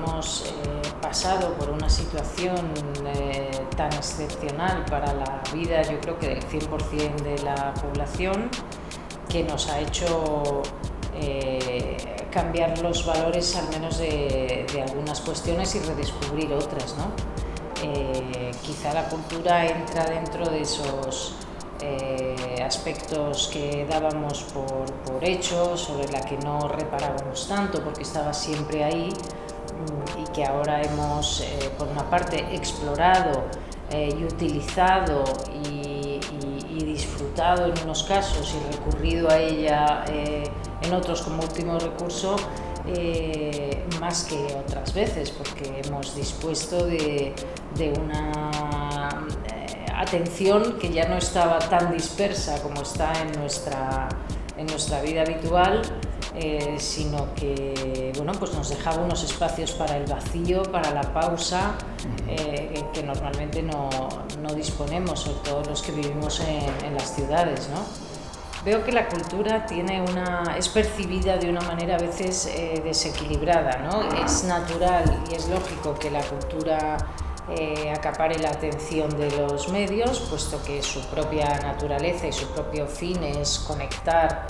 Hemos pasado por una situación tan excepcional para la vida, yo creo que del 100% de la población, que nos ha hecho cambiar los valores al menos de algunas cuestiones y redescubrir otras, ¿no? Quizá la cultura entra dentro de esos aspectos que dábamos por hechos, sobre la que no reparábamos tanto porque estaba siempre ahí, y que ahora hemos, por una parte, explorado y utilizado y disfrutado en unos casos y recurrido a ella en otros como último recurso, más que otras veces, porque hemos dispuesto de una atención que ya no estaba tan dispersa como está en nuestra vida habitual, sino que pues nos dejaba unos espacios para el vacío, para la pausa, que normalmente no disponemos, sobre todo los que vivimos en las ciudades, ¿no? Veo que la cultura es percibida de una manera a veces desequilibrada, ¿no? Es natural y es lógico que la cultura acapare la atención de los medios, puesto que su propia naturaleza y su propio fin es conectar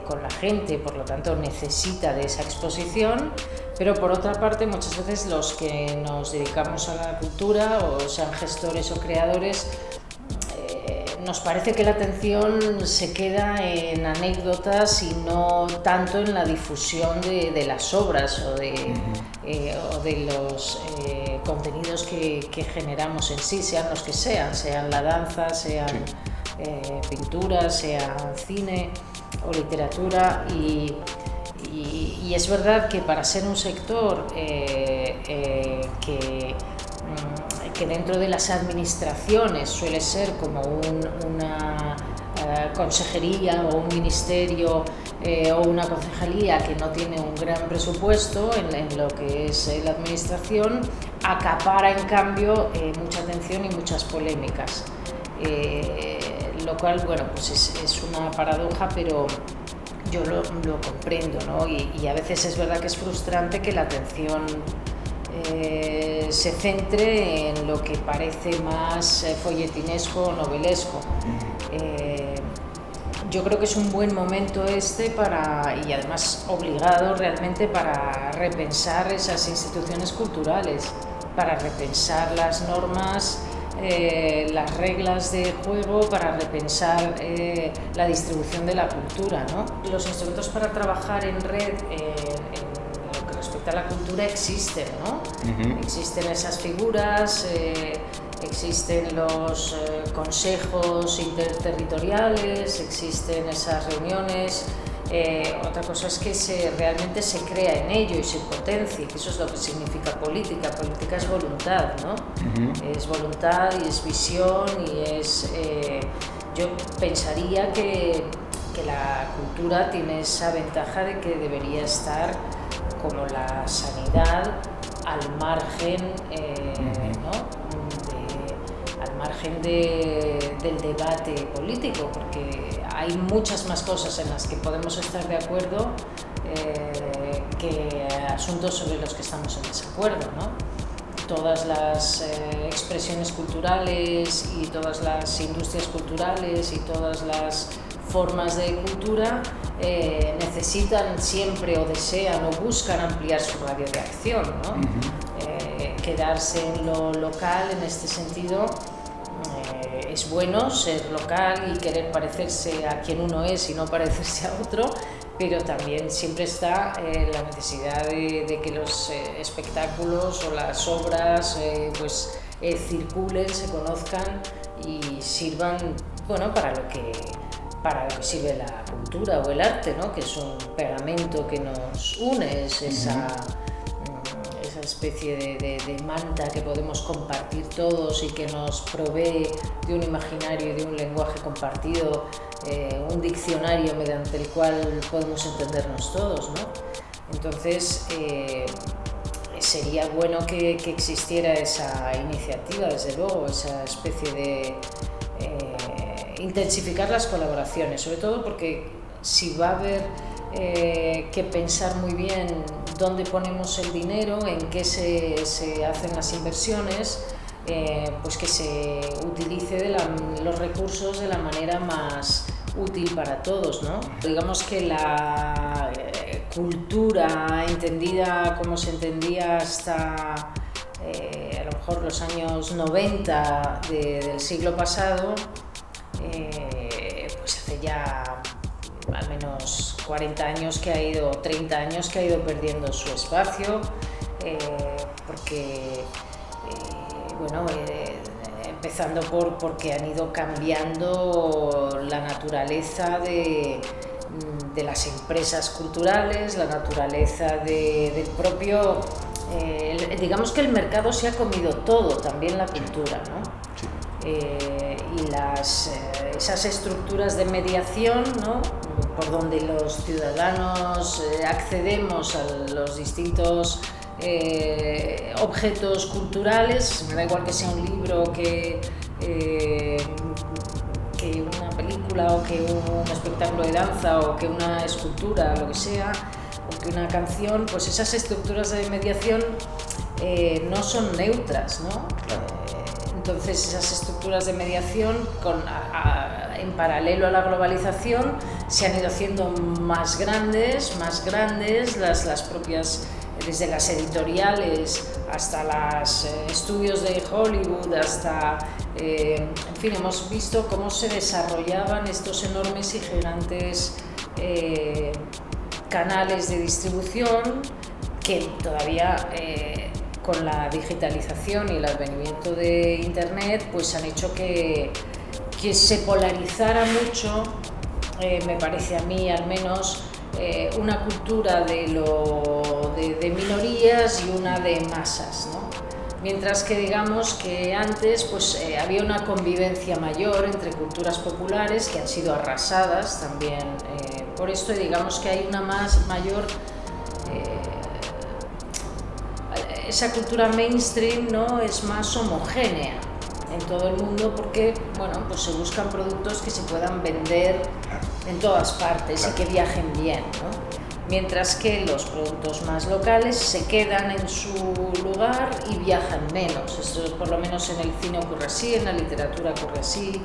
con la gente, por lo tanto necesita de esa exposición, pero por otra parte muchas veces los que nos dedicamos a la cultura, o sean gestores o creadores, nos parece que la atención se queda en anécdotas y no tanto en la difusión de las obras o de los contenidos que generamos en sí, sean los que sean la danza, sean pintura, sea cine o literatura, y es verdad que para ser un sector que dentro de las administraciones suele ser como una consejería o un ministerio o una concejalía que no tiene un gran presupuesto en lo que es la administración, acapara en cambio mucha atención y muchas polémicas, lo cual pues es una paradoja, pero yo lo comprendo, ¿no? Y a veces es verdad que es frustrante que la atención se centre en lo que parece más folletinesco o novelesco. Yo creo que es un buen momento y además obligado realmente, para repensar esas instituciones culturales, para repensar las normas, las reglas de juego, para repensar la distribución de la cultura, ¿no? Los instrumentos para trabajar en red respecto a la cultura existen, ¿no? Existen esas figuras, existen los consejos interterritoriales, existen esas reuniones. Otra cosa es que realmente se crea en ello y se potencie, que eso es lo que significa política. Política es voluntad, ¿no? Es voluntad y es visión y yo pensaría que la cultura tiene esa ventaja de que debería estar, como la sanidad, al margen, al margen del debate político, porque hay muchas más cosas en las que podemos estar de acuerdo que asuntos sobre los que estamos en desacuerdo, ¿no? Todas las expresiones culturales y todas las industrias culturales y todas las formas de cultura necesitan siempre, o desean o buscan ampliar su radio de acción, ¿no? Quedarse en lo local, en este sentido, es bueno ser local y querer parecerse a quien uno es y no parecerse a otro, pero también siempre está la necesidad de que los espectáculos o las obras circulen, se conozcan y sirvan para lo que sirve la cultura o el arte, ¿no? Que es un pegamento que nos une, es esa especie de manta que podemos compartir todos y que nos provee de un imaginario y de un lenguaje compartido, un diccionario mediante el cual podemos entendernos todos, ¿no? Entonces sería bueno que existiera esa iniciativa, desde luego, esa especie de intensificar las colaboraciones, sobre todo porque si va a haber que pensar muy bien dónde ponemos el dinero, en qué se hacen las inversiones, pues que se utilice los recursos de la manera más útil para todos, ¿no? Digamos que la cultura entendida como se entendía hasta a lo mejor los años 90 del siglo pasado, pues hace ya al menos 40 años que ha ido, 30 años que ha ido perdiendo su espacio, porque empezando porque han ido cambiando la naturaleza de las empresas culturales, la naturaleza del propio... digamos que el mercado se ha comido todo, también la cultura, ¿no? Sí. Y esas estructuras de mediación, ¿no? Por donde los ciudadanos accedemos a los distintos objetos culturales, me da igual que sea un libro, que una película, o que un espectáculo de danza, o que una escultura, lo que sea, o que una canción, pues esas estructuras de mediación no son neutras, ¿no? Entonces esas estructuras de mediación en paralelo a la globalización se han ido haciendo más grandes, las propias, desde las editoriales hasta los estudios de Hollywood, hasta, en fin, hemos visto cómo se desarrollaban estos enormes y gigantes canales de distribución que todavía con la digitalización y el advenimiento de Internet pues han hecho que se polarizara mucho, me parece a mí al menos, una cultura de minorías y una de masas, ¿no? Mientras que digamos que antes pues, había una convivencia mayor entre culturas populares que han sido arrasadas también por esto, y digamos que hay una mayor esa cultura mainstream, ¿no? Es más homogénea en todo el mundo porque pues se buscan productos que se puedan vender en todas partes y que viajen bien, ¿no? Mientras que los productos más locales se quedan en su lugar y viajan menos. Esto por lo menos en el cine ocurre así, en la literatura ocurre así.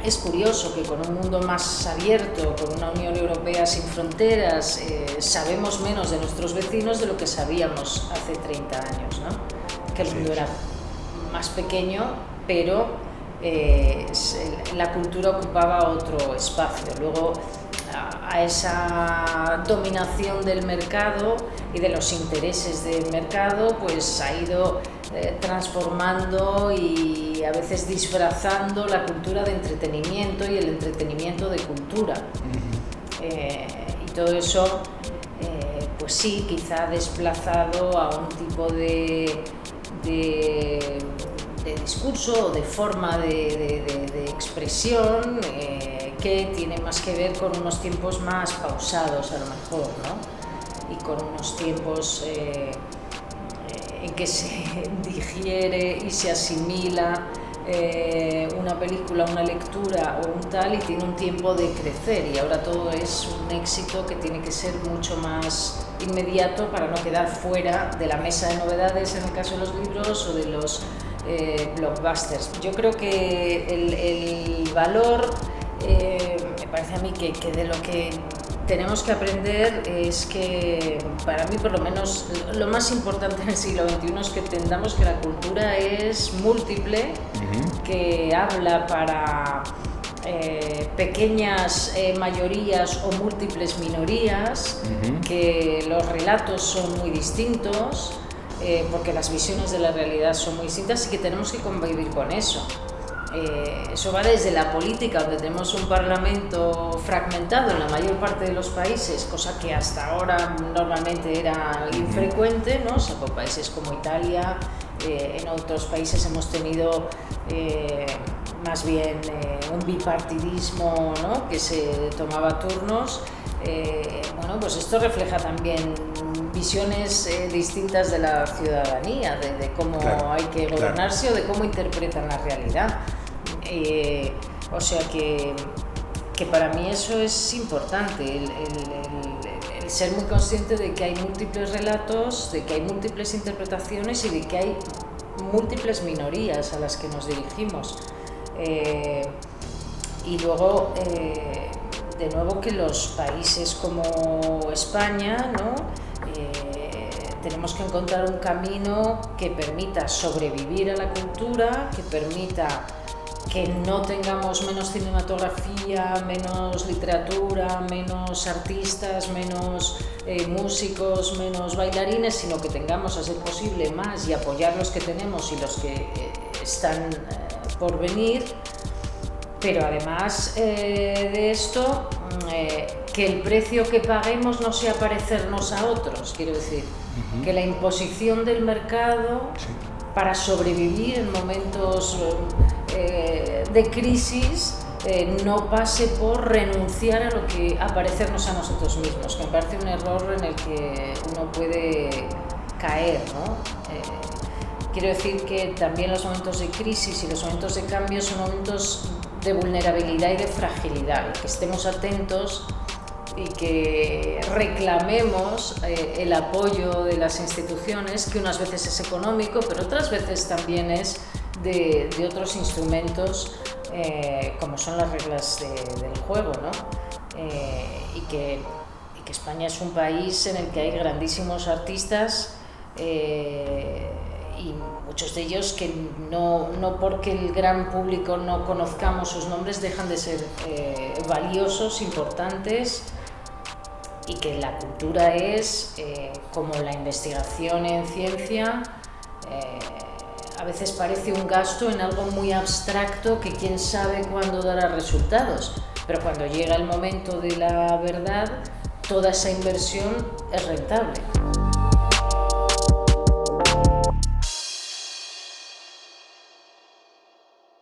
Es curioso que con un mundo más abierto, con una Unión Europea sin fronteras, sabemos menos de nuestros vecinos de lo que sabíamos hace 30 años, ¿no? Que el mundo era más pequeño, pero la cultura ocupaba otro espacio. Luego, a esa dominación del mercado y de los intereses del mercado, pues ha ido transformando y a veces disfrazando la cultura de entretenimiento y el entretenimiento de cultura. Y todo eso, pues sí, quizá ha desplazado a un tipo de discurso o de forma de expresión que tiene más que ver con unos tiempos más pausados a lo mejor, ¿no? Y con unos tiempos en que se digiere y se asimila una película, una lectura o un tal, y tiene un tiempo de crecer, y ahora todo es un éxito que tiene que ser mucho más inmediato para no quedar fuera de la mesa de novedades en el caso de los libros o de los blockbusters. Yo creo que el valor, me parece a mí que de lo que tenemos que aprender es que, para mí por lo menos, lo más importante en el siglo XXI es que entendamos que la cultura es múltiple, que habla para pequeñas mayorías o múltiples minorías, que los relatos son muy distintos, porque las visiones de la realidad son muy distintas y que tenemos que convivir con eso. Eso va desde la política, donde tenemos un parlamento fragmentado en la mayor parte de los países, cosa que hasta ahora normalmente era infrecuente, ¿no? Salvo países como Italia. En otros países hemos tenido más bien un bipartidismo, ¿no? Que se tomaba turnos. Pues esto refleja también visiones distintas de la ciudadanía, de cómo hay que gobernarse o de cómo interpretan la realidad. O sea que para mí eso es importante, el ser muy consciente de que hay múltiples relatos, de que hay múltiples interpretaciones y de que hay múltiples minorías a las que nos dirigimos. Y luego, de nuevo, que los países como España, ¿no? Tenemos que encontrar un camino que permita sobrevivir a la cultura, que permita que no tengamos menos cinematografía, menos literatura, menos artistas, menos músicos, menos bailarines, sino que tengamos, a ser posible, más y apoyar los que tenemos y los que están por venir. Pero además de esto, que el precio que paguemos no sea parecernos a otros, quiero decir, que la imposición del mercado para sobrevivir en momentos de crisis no pase por renunciar a parecernos a nosotros mismos, que me parece un error en el que uno puede caer, ¿no? Quiero decir que también los momentos de crisis y los momentos de cambio son momentos de vulnerabilidad y de fragilidad, que estemos atentos y que reclamemos el apoyo de las instituciones, que unas veces es económico, pero otras veces también es de otros instrumentos, como son las reglas del juego, ¿no? Y que España es un país en el que hay grandísimos artistas, y muchos de ellos que no porque el gran público no conozcamos sus nombres dejan de ser valiosos, importantes, y que la cultura es, como la investigación en ciencia, a veces parece un gasto en algo muy abstracto que quién sabe cuándo dará resultados, pero cuando llega el momento de la verdad, toda esa inversión es rentable.